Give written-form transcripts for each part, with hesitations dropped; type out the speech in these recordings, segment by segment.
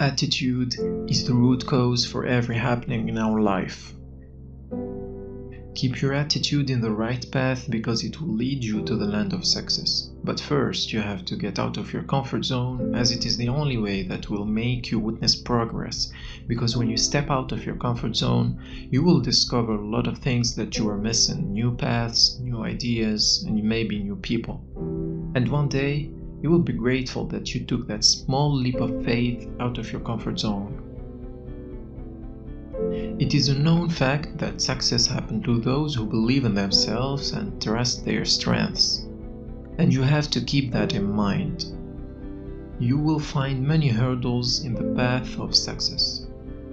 Attitude is the root cause for every happening in our life. Keep your attitude in the right path because it will lead you to the land of success. But first, you have to get out of your comfort zone, as it is the only way that will make you witness progress. Because when you step out of your comfort zone, you will discover a lot of things that you are missing, new paths, new ideas, and maybe new people. And one day, you will be grateful that you took that small leap of faith out of your comfort zone. It is a known fact that success happens to those who believe in themselves and trust their strengths. And you have to keep that in mind. You will find many hurdles in the path of success.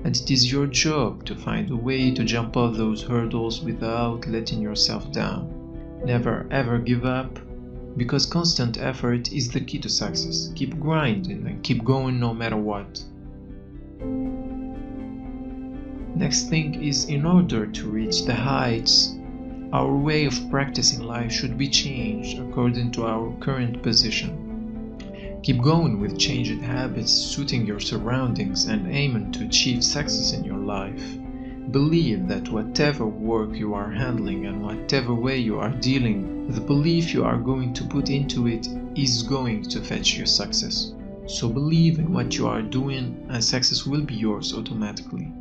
And it is your job to find a way to jump off those hurdles without letting yourself down. Never ever give up, because constant effort is the key to success. Keep grinding and keep going no matter what. Next thing is, in order to reach the heights, our way of practicing life should be changed according to our current position. Keep going with changed habits, suiting your surroundings, and aiming to achieve success in your life. Believe that whatever work you are handling and whatever way you are dealing, the belief you are going to put into it is going to fetch you success. So believe in what you are doing and success will be yours automatically.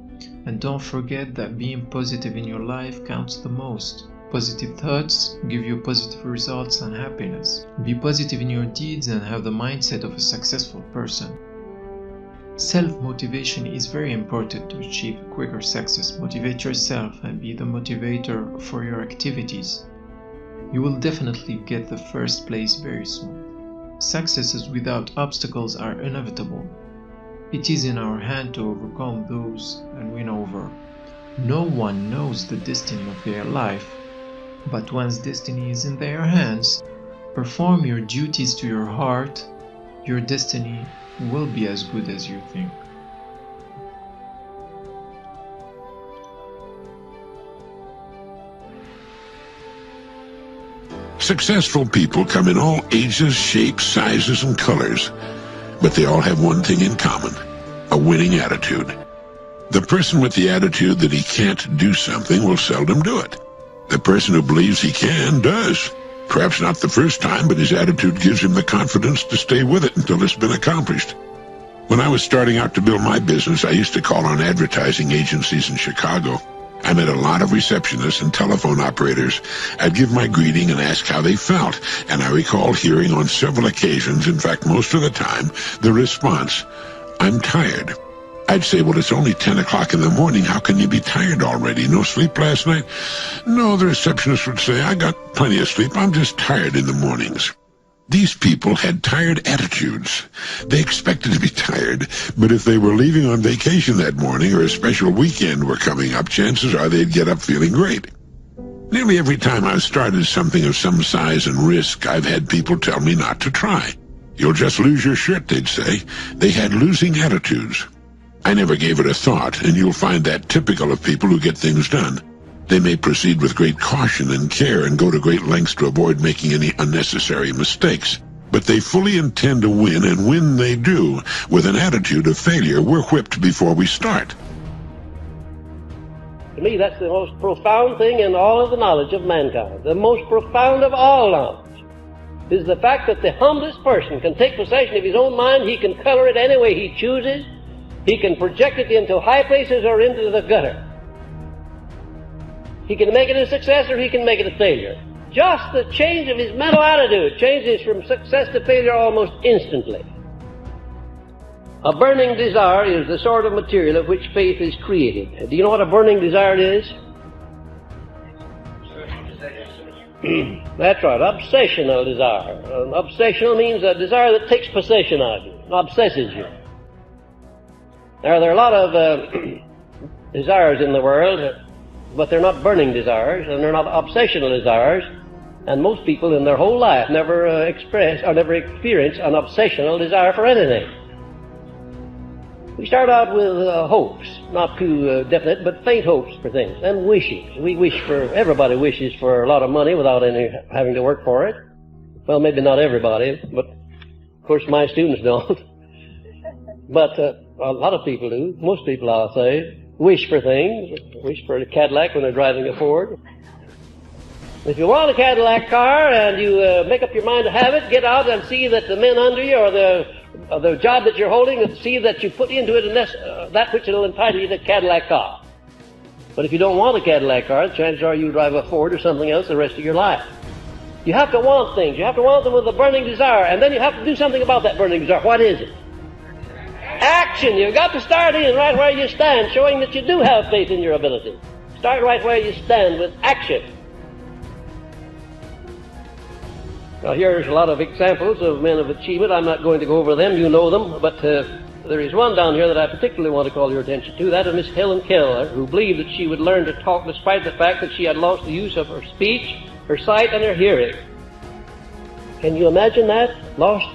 And don't forget that being positive in your life counts the most. Positive thoughts give you positive results and happiness. Be positive in your deeds and have the mindset of a successful person. Self-motivation is very important to achieve quicker success. Motivate yourself and be the motivator for your activities. You will definitely get the first place very soon. Successes without obstacles are inevitable. It is in our hand to overcome those and win over. No one knows the destiny of their life, but once destiny is in their hands, perform your duties to your heart, your destiny will be as good as you think. Successful people come in all ages, shapes, sizes, and colors. But they all have one thing in common: a winning attitude. The person with the attitude that he can't do something will seldom do it. The person who believes he can does. Perhaps not the first time, but his attitude gives him the confidence to stay with it until it's been accomplished. When I was starting out to build my business, I used to call on advertising agencies in Chicago. I met a lot of receptionists and telephone operators. I'd give my greeting and ask how they felt, and I recall hearing on several occasions, in fact most of the time, the response, "I'm tired." I'd say, "Well, it's only 10 o'clock in the morning. How can you be tired already? No sleep last night?" "No," the receptionist would say, "I got plenty of sleep. I'm just tired in the mornings." These people had tired attitudes. They expected to be tired, but if they were leaving on vacation that morning or a special weekend were coming up, chances are they'd get up feeling great. Nearly every time I've started something of some size and risk, I've had people tell me not to try. "You'll just lose your shirt," they'd say. They had losing attitudes. I never gave it a thought, and you'll find that typical of people who get things done. They may proceed with great caution and care and go to great lengths to avoid making any unnecessary mistakes. But they fully intend to win, and when they do, with an attitude of failure, we're whipped before we start. To me, that's the most profound thing in all of the knowledge of mankind. The most profound of all knowledge is the fact that the humblest person can take possession of his own mind. He can color it any way he chooses. He can project it into high places or into the gutter. He can make it a success or he can make it a failure. Just the change of his mental attitude changes from success to failure almost instantly. A burning desire is the sort of material of which faith is created. Do you know what a burning desire is? That's right, obsessional desire. Obsessional means a desire that takes possession of you, obsesses you. Now, there are a lot of desires in the world, but they're not burning desires, and they're not obsessional desires, and most people in their whole life never express or never experience an obsessional desire for anything. We start out with hopes, not too definite, but faint hopes for things, and wishes. Everybody wishes for a lot of money without having to work for it. Well, maybe not everybody, but of course my students don't. But a lot of people do, most people I'll say, wish for things, wish for a Cadillac when they're driving a Ford. If you want a Cadillac car and you make up your mind to have it, get out and see that the men under you or the job that you're holding, and see that you put into it that which will entitle you to a Cadillac car. But if you don't want a Cadillac car, the chances are you drive a Ford or something else the rest of your life. You have to want things. You have to want them with a burning desire, and then you have to do something about that burning desire. What is it? Action. You've got to start in right where you stand, showing that you do have faith in your ability. Start right where you stand with action. Now here's a lot of examples of men of achievement. I'm not going to go over them. You know them. But there is one down here that I particularly want to call your attention to. That of Miss Helen Keller, who believed that she would learn to talk despite the fact that she had lost the use of her speech, her sight, and her hearing. Can you imagine that? Lost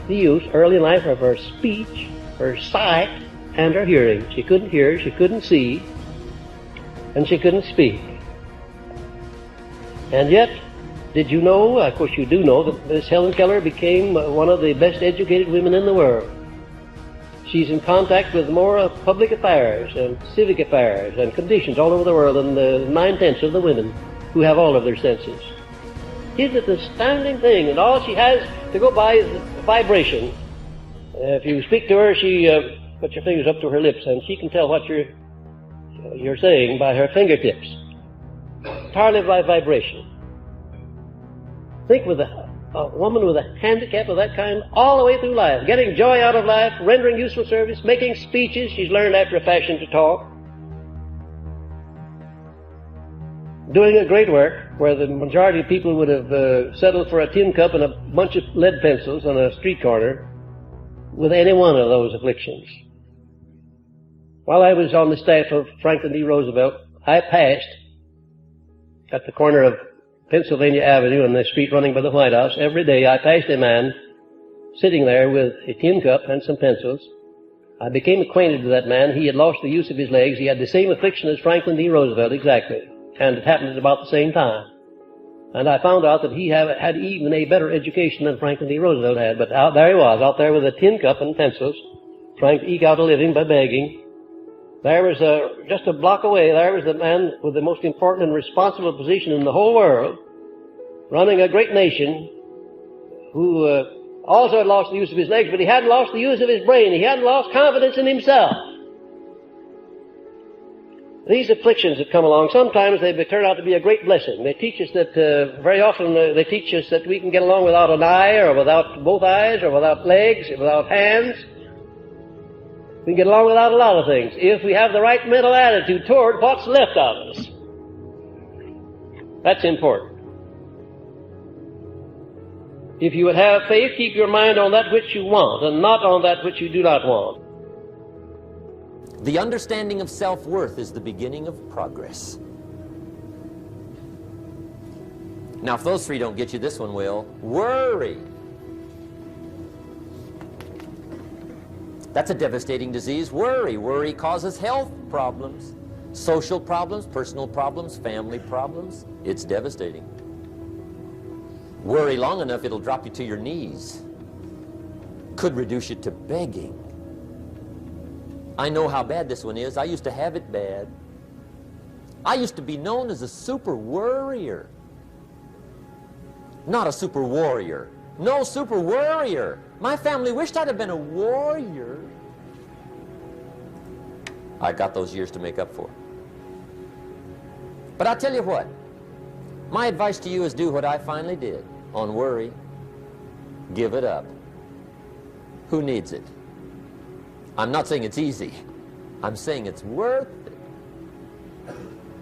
the use early in life of her speech, her sight, and her hearing. She couldn't hear, she couldn't see, and she couldn't speak. And yet, did you know, of course you do know, that Miss Helen Keller became one of the best educated women in the world. She's in contact with more public affairs and civic affairs and conditions all over the world than the 9/10 of the women who have all of their senses. Isn't it an astounding thing? And all she has to go by is vibration. If you speak to her, she puts your fingers up to her lips, and she can tell what you're saying by her fingertips. Entirely by vibration. Think with a woman with a handicap of that kind all the way through life, getting joy out of life, rendering useful service, making speeches. She's learned after a fashion to talk. Doing a great work where the majority of people would have settled for a tin cup and a bunch of lead pencils on a street corner with any one of those afflictions. While I was on the staff of Franklin D. Roosevelt, I passed at the corner of Pennsylvania Avenue on the street running by the White House. Every day I passed a man sitting there with a tin cup and some pencils. I became acquainted with that man. He had lost the use of his legs. He had the same affliction as Franklin D. Roosevelt, exactly. And it happened at about the same time. And I found out that he had even a better education than Franklin D. Roosevelt had. But there he was, out there with a tin cup and pencils, trying to eke out a living by begging. There was just a block away, there was the man with the most important and responsible position in the whole world, running a great nation, who also had lost the use of his legs, but he hadn't lost the use of his brain. He hadn't lost confidence in himself. These afflictions that come along, sometimes they turn out to be a great blessing. They teach us that, very often they teach us that we can get along without an eye, or without both eyes, or without legs, or without hands. We can get along without a lot of things if we have the right mental attitude toward what's left of us. That's important. If you would have faith, keep your mind on that which you want and not on that which you do not want. The understanding of self-worth is the beginning of progress. Now, if those three don't get you, this one will. Worry. That's a devastating disease. Worry. Worry causes health problems, social problems, personal problems, family problems. It's devastating. Worry long enough, it'll drop you to your knees. Could reduce you to begging. I know how bad this one is. I used to have it bad. I used to be known as a super worrier. Not a super warrior. No, super worrier. My family wished I'd have been a warrior. I got those years to make up for. But I'll tell you what. My advice to you is do what I finally did on worry. Give it up. Who needs it? I'm not saying it's easy. I'm saying it's worth it.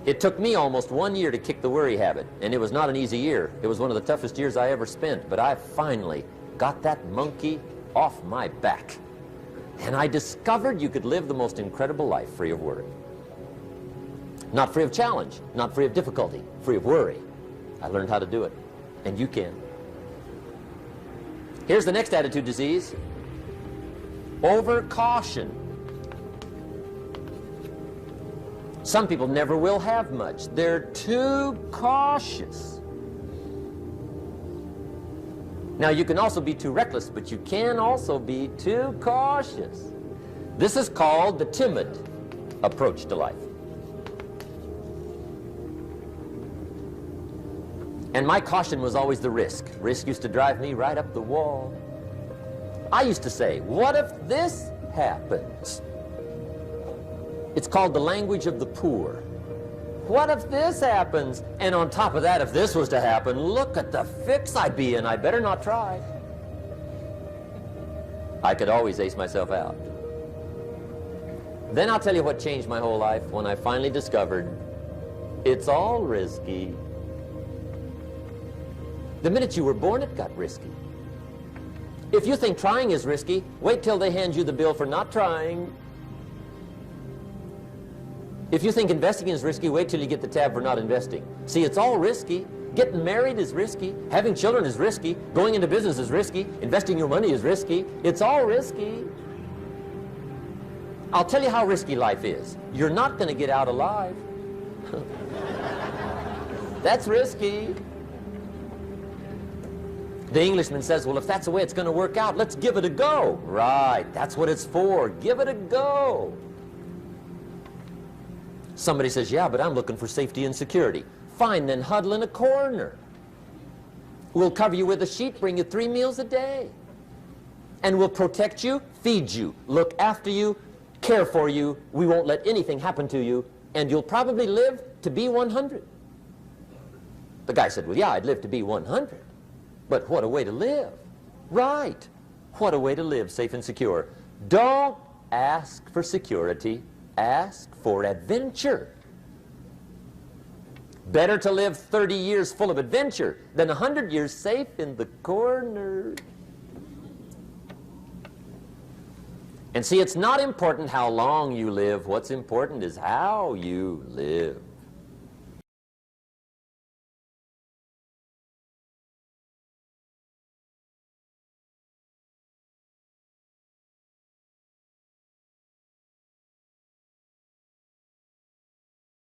It took me almost 1 year to kick the worry habit, and it was not an easy year. It was one of the toughest years I ever spent, but I finally got that monkey off my back. And I discovered you could live the most incredible life free of worry. Not free of challenge, not free of difficulty, free of worry. I learned how to do it, and you can. Here's the next attitude disease. Over-caution. Some people never will have much. They're too cautious. Now, you can also be too reckless, but you can also be too cautious. This is called the timid approach to life. And my caution was always the risk. Risk used to drive me right up the wall. I used to say, what if this happens? It's called the language of the poor. What if this happens? And on top of that, if this was to happen, look at the fix I'd be in. I better not try. I could always ace myself out. Then I'll tell you what changed my whole life when I finally discovered it's all risky. The minute you were born, it got risky. If you think trying is risky, wait till they hand you the bill for not trying. If you think investing is risky, wait till you get the tab for not investing. See, it's all risky. Getting married is risky. Having children is risky. Going into business is risky. Investing your money is risky. It's all risky. I'll tell you how risky life is. You're not going to get out alive. That's risky. The Englishman says, well, if that's the way it's going to work out, let's give it a go. Right, that's what it's for. Give it a go. Somebody says, yeah, but I'm looking for safety and security. Fine, then huddle in a corner. We'll cover you with a sheet, bring you 3 meals a day. And we'll protect you, feed you, look after you, care for you. We won't let anything happen to you, and you'll probably live to be 100. The guy said, well, yeah, I'd live to be 100. But what a way to live. Right. What a way to live, safe and secure. Don't ask for security. Ask for adventure. Better to live 30 years full of adventure than 100 years safe in the corner. And see, it's not important how long you live. What's important is how you live.